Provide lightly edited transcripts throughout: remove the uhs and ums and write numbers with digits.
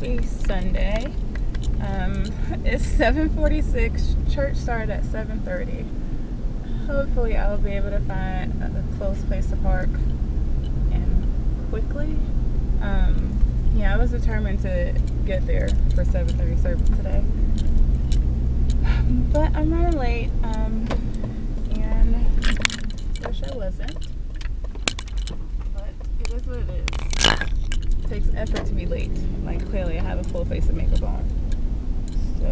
Happy Sunday. It's 7:46. Church started at 7:30. Hopefully I'll be able to find a close place to park and quickly. Yeah, I was determined to get there for 7:30 service today. But I'm running late, and wish I wasn't. But it is what it is. It takes effort to be late. Like, clearly I have a full face of makeup on. So,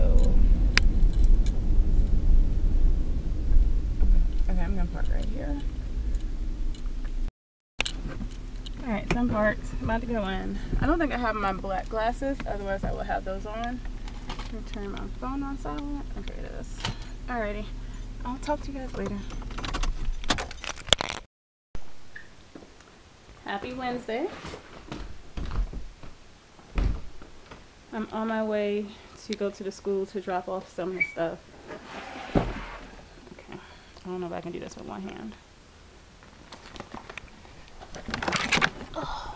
okay, I'm gonna park right here. Alright, so I'm parked. I'm about to go in. I don't think I have my black glasses, otherwise I will have those on. I'm gonna turn my phone on silent. Okay, it is. Alrighty. I'll talk to you guys later. Happy Wednesday. I'm on my way to go to the school to drop off some of the stuff. Okay. I don't know if I can do this with one hand. Oh.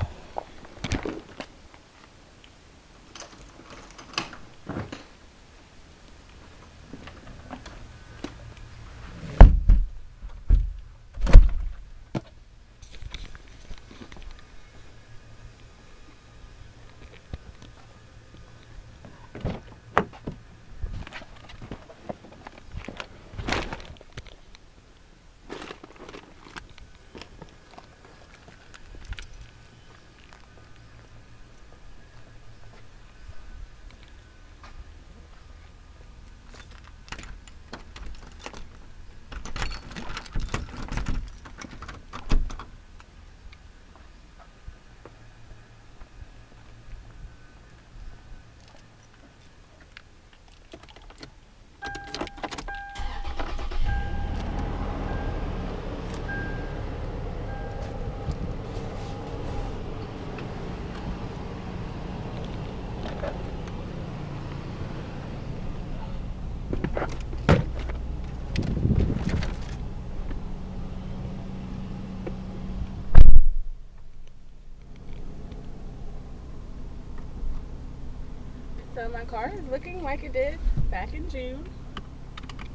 So my car is looking like it did back in June.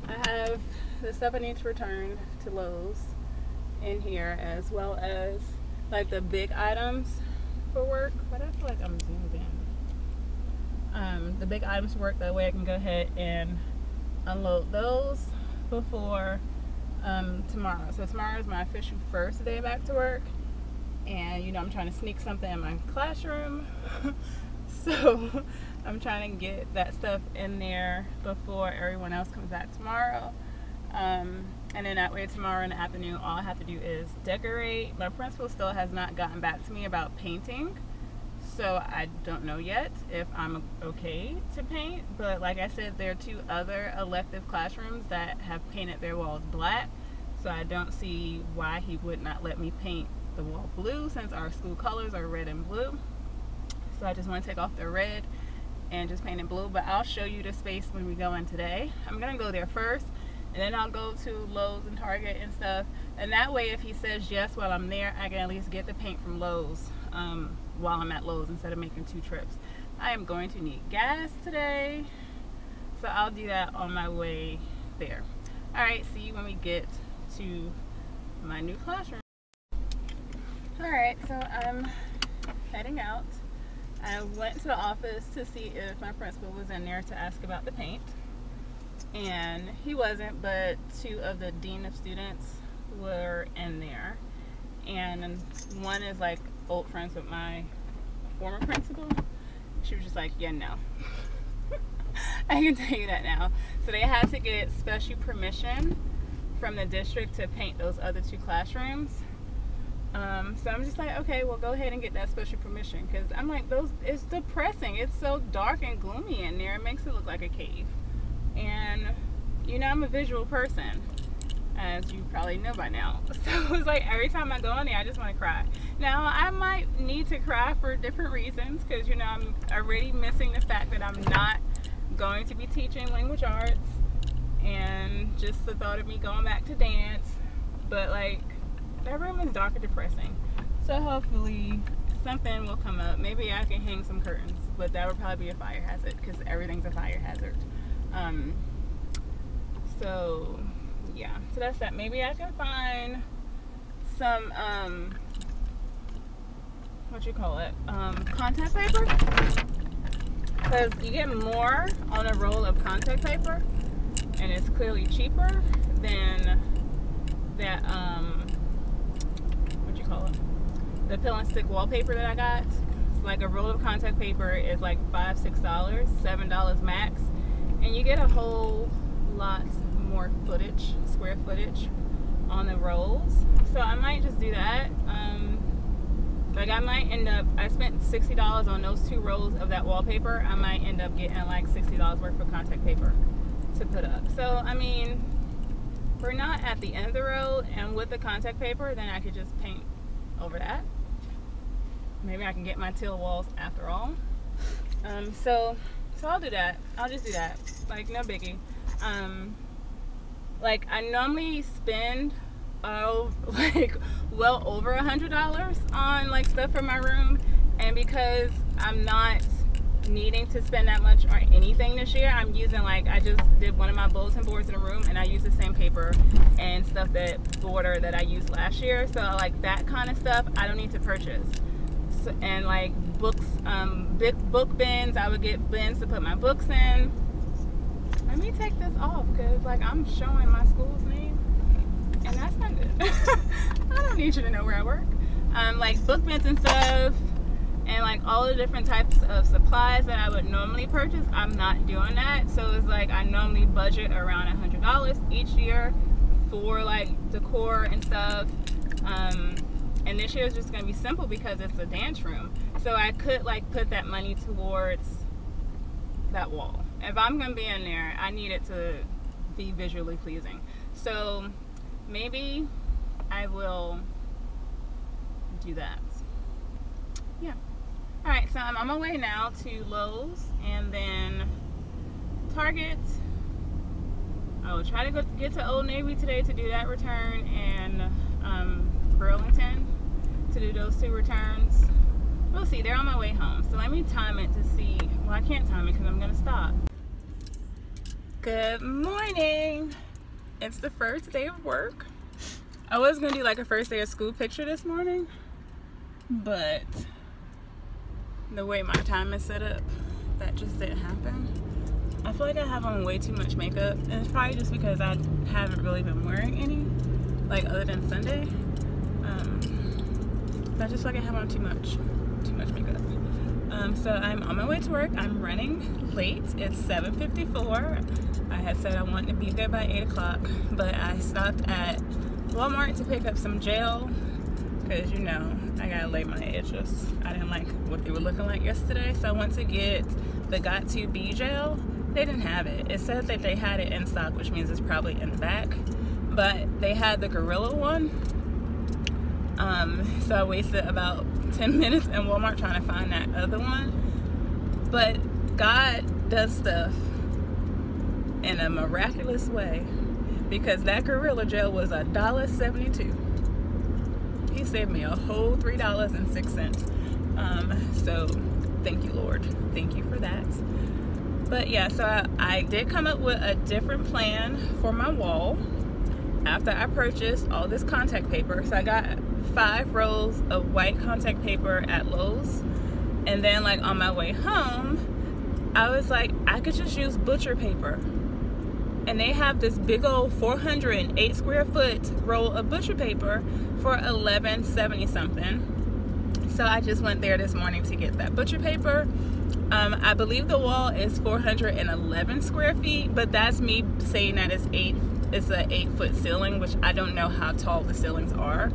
I have the stuff I need to return to Lowe's in here, as well as like the big items for work. But I feel like I'm zoomed in. The big items for work, that way I can go ahead and unload those before tomorrow. So tomorrow is my official first day back to work, and you know I'm trying to sneak something in my classroom. So I'm trying to get that stuff in there before everyone else comes back tomorrow. And then that way tomorrow in the afternoon, all I have to do is decorate. My principal still has not gotten back to me about painting. So I don't know yet if I'm okay to paint. But like I said, there are 2 other elective classrooms that have painted their walls black. So I don't see why he would not let me paint the wall blue, since our school colors are red and blue. So I just want to take off the red and just paint it blue. But I'll show you the space when we go in today. I'm going to go there first, and then I'll go to Lowe's and Target and stuff. And that way, if he says yes while I'm there, I can at least get the paint from Lowe's while I'm at Lowe's, instead of making 2 trips. I am going to need gas today, so I'll do that on my way there. Alright, see you when we get to my new classroom. Alright, so I'm heading out. I went to the office to see if my principal was in there to ask about the paint, and he wasn't, but 2 of the dean of students were in there, and one is like old friends with my former principal. She was just like, yeah, no. I can tell you that now. So they had to get special permission from the district to paint those other 2 classrooms. So I'm just like, okay, well, go ahead and get that special permission, because I'm like, it's depressing. It's so dark and gloomy in there. It makes it look like a cave. And you know, I'm a visual person, as you probably know by now. So it's like every time I go in there, I just want to cry. Now I might need to cry for different reasons, because you know, I'm already missing the fact that I'm not going to be teaching language arts, and just the thought of me going back to dance. But like, that room is dark and depressing. So hopefully something will come up. Maybe I can hang some curtains, but that would probably be a fire hazard because everything's a fire hazard. So yeah, so that's that. Maybe I can find some contact paper, because you get more on a roll of contact paper and it's clearly cheaper than that the peel and stick wallpaper that I got. It's like a roll of contact paper is like $5-6, $7 max, and you get a whole lot more footage, square footage on the rolls. So I might just do that. Like I might end up, I spent $60 on those 2 rolls of that wallpaper. I might end up getting like $60 worth of contact paper to put up. So I mean, we're not at the end of the road, and with the contact paper, then I could just paint over that. Maybe I can get my teal walls after all. So I'll do that. I'll just do that. Like, no biggie. Like I normally spend like well over $100 on like stuff for my room, and because I'm not needing to spend that much on anything this year, I'm using, like, I just did one of my bulletin boards in the room and I used the same paper and stuff that border that I used last year. So like that kind of stuff I don't need to purchase. So, and like books, big book bins, I would get bins to put my books in. Let me take this off because like I'm showing my school's name and that's not good. I don't need you to know where I work. Like book bins and stuff, and like all the different types of supplies that I would normally purchase, I'm not doing that. So it's like I normally budget around $100 each year for like decor and stuff. And this year is just gonna be simple because it's a dance room. So I could like put that money towards that wall. If I'm gonna be in there, I need it to be visually pleasing. So maybe I will do that. Yeah. All right, so I'm on my way now to Lowe's and then Target. I will try to get to Old Navy today to do that return, and Burlington to do those 2 returns. We'll see. They're on my way home, so let me time it to see. Well, I can't time it because I'm gonna stop. Good morning. It's the first day of work. I was gonna do like a first day of school picture this morning, but the way my time is set up, that just didn't happen. I feel like I have on way too much makeup, and it's probably just because I haven't really been wearing any, like other than Sunday. I just feel like I have on too much makeup. So I'm on my way to work. I'm running late. It's 7:54. I had said I wanted to be there by 8 o'clock, but I stopped at Walmart to pick up some gel because, you know, I gotta lay my edges. I didn't like what they were looking like yesterday, so I went to get the Got2b gel. They didn't have it. It said that they had it in stock, which means it's probably in the back, but they had the Gorilla one. So I wasted about 10 minutes in Walmart trying to find that other one. But God does stuff in a miraculous way, because that Gorilla gel was $1.72. He saved me a whole $3.06. So thank you, Lord. Thank you for that. But yeah, so I did come up with a different plan for my wall after I purchased all this contact paper. So I got 5 rolls of white contact paper at Lowe's, and then like on my way home I was like, I could just use butcher paper, and they have this big old 408 square foot roll of butcher paper for $11.70 something. So I just went there this morning to get that butcher paper. I believe the wall is 411 square feet, but that's me saying that it's an 8-foot ceiling, which I don't know how tall the ceilings are.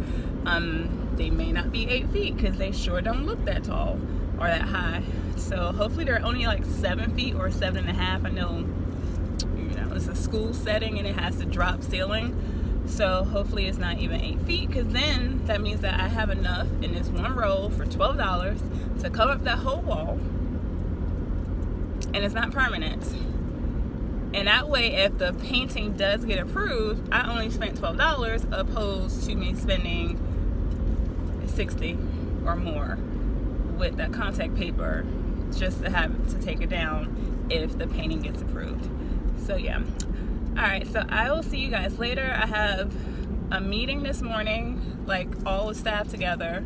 They may not be 8 feet because they sure don't look that tall or that high. So hopefully they're only like 7 feet or 7.5. I know, you know, it's a school setting and it has to drop ceiling. So hopefully it's not even 8 feet, because then that means that I have enough in this one roll for $12 to cover up that whole wall. And it's not permanent. And that way, if the painting does get approved, I only spent $12 opposed to me spending $60 or more with that contact paper just to have to take it down if the painting gets approved. So yeah. All right, so I will see you guys later. I have a meeting this morning, like all the staff together.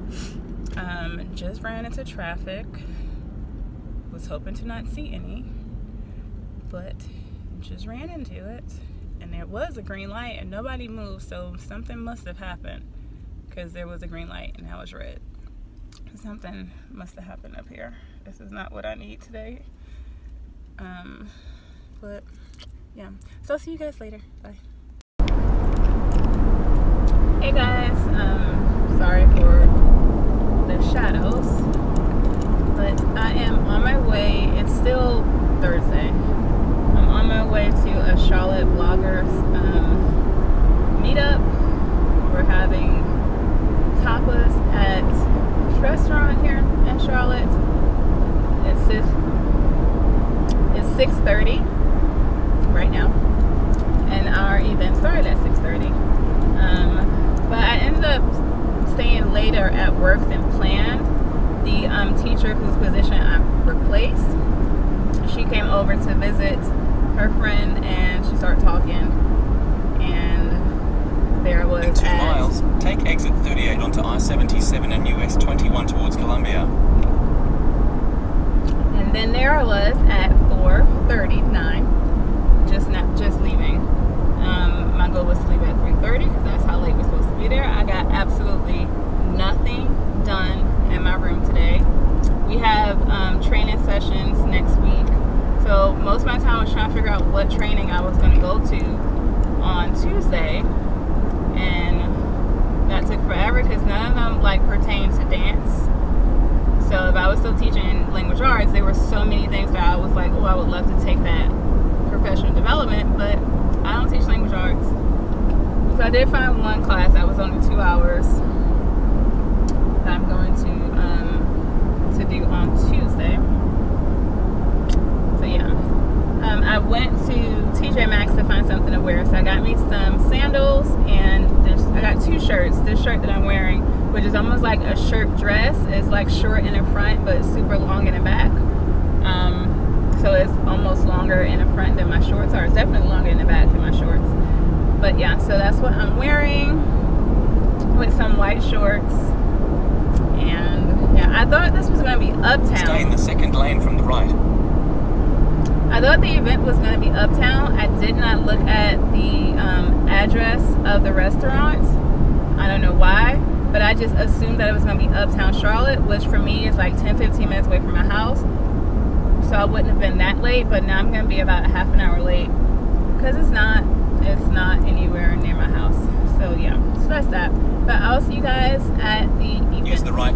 Just ran into traffic. Was hoping to not see any, but just ran into it. And there was a green light and nobody moved, so something must have happened, because there was a green light and now it's red. Something must have happened up here. This is not what I need today. But yeah, so I'll see you guys later. Bye. Hey guys, sorry for the shadows, but I am on my way. It's still Thursday. I'm on my way to a Charlotte Bloggers meetup. We're having tapas at a restaurant here in Charlotte. It's 6:30 right now, and our event started at 6:30. But I ended up staying later at work than planned. The teacher whose position I replaced, she came over to visit her friend, and she started talking, and there was in 2 miles, take exit 38 onto I-77 and US 21 towards Columbia. And then there I was at 4:39, just leaving. My goal was to leave at 3:30 because that's how late we're supposed to be there. I got absolutely nothing done in my room today. We have training sessions next week, so most of my time was trying to figure out what training I was going to go to on Tuesday, and that took forever because none of them like pertain to dance. So if I was still teaching language arts, there were so many things that I was like, oh, I would love to take that professional development, but I don't teach language arts. So I did find one class that was only 2 hours that I'm going to do on Tuesday. So yeah, I went to TJ Maxx to find something to wear. So I got me some sandals, and I got 2 shirts. This shirt that I'm wearing, which is almost like a shirt dress, is like short in the front but super long in the back. So it's almost longer in the front than my shorts are. It's definitely longer in the back than my shorts. But yeah, so that's what I'm wearing with some white shorts. And yeah, I thought this was going to be uptown. Stay in the second lane from the right. I thought the event was going to be uptown. I did not look at the address of the restaurant. I don't know why, but I just assumed that it was going to be uptown Charlotte, which for me is like 10-15 minutes away from my house. So I wouldn't have been that late, but now I'm going to be about a half an hour late because it's not anywhere near my house. So yeah, so that's that. But I'll see you guys at the event. Use the right.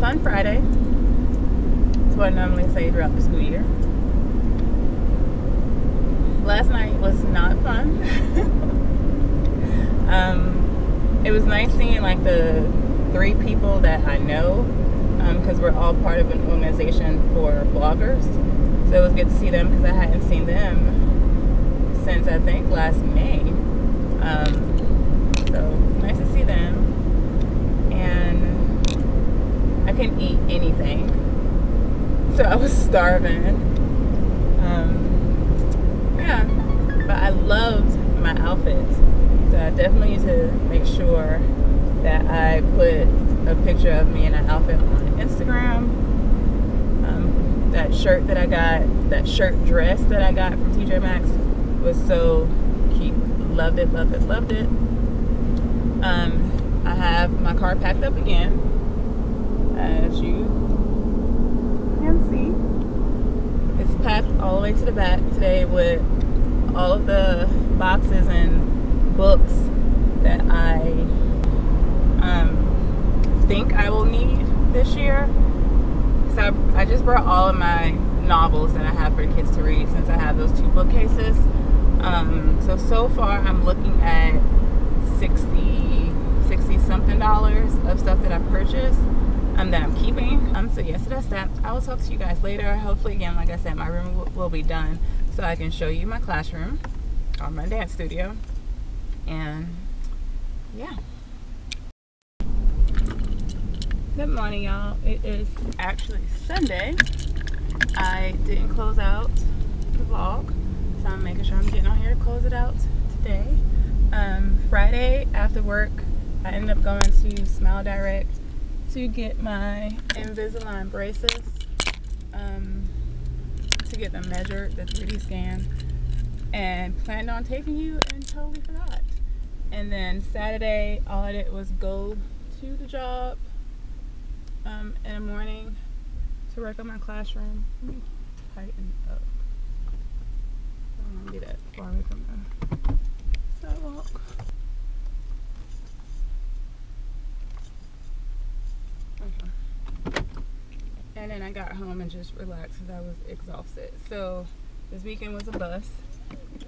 Fun Friday. That's what I normally say throughout the school year. Last night was not fun. It was nice seeing like the 3 people that I know, because we're all part of an organization for bloggers. So it was good to see them because I hadn't seen them since I think last May. So nice to see them. And I couldn't eat anything, so I was starving. Yeah, but I loved my outfit, so I definitely need to make sure that I put a picture of me in an outfit on Instagram. That shirt that I got, that shirt dress that I got from TJ Maxx was so cute. Loved it, loved it, loved it. have my car packed up again, as you can see. It's packed all the way to the back today with all of the boxes and books that I think I will need this year. So I just brought all of my novels that I have for kids to read, since I have those 2 bookcases. So far I'm looking at $60 something of stuff that I purchased that I'm keeping. So yeah, so that's that. I will talk to you guys later. Hopefully, again, like I said, my room will be done so I can show you my classroom or my dance studio. And yeah. Good morning, y'all. It is actually Sunday. I didn't close out the vlog, so I'm making sure I'm getting on here to close it out today. Friday after work, I ended up going to Smile Direct to get my Invisalign braces, to get them measured, the 3D scan, and planned on taking you and totally forgot. And then Saturday, all I did was go to the job in the morning to work on my classroom. Let me tighten up. I don't want to be that far away from the sidewalk. Okay. And then I got home and just relaxed because I was exhausted. So this weekend was a bust.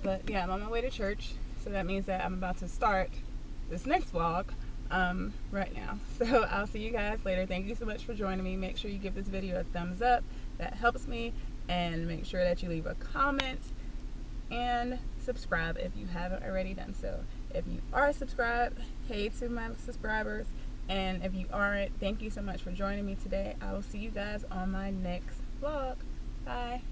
But yeah, I'm on my way to church. So that means that I'm about to start this next vlog right now. So I'll see you guys later. Thank you so much for joining me. Make sure you give this video a thumbs up. That helps me. And make sure that you leave a comment and subscribe if you haven't already done so. If you are subscribed, hey to my subscribers. And if you aren't, thank you so much for joining me today. I will see you guys on my next vlog. Bye.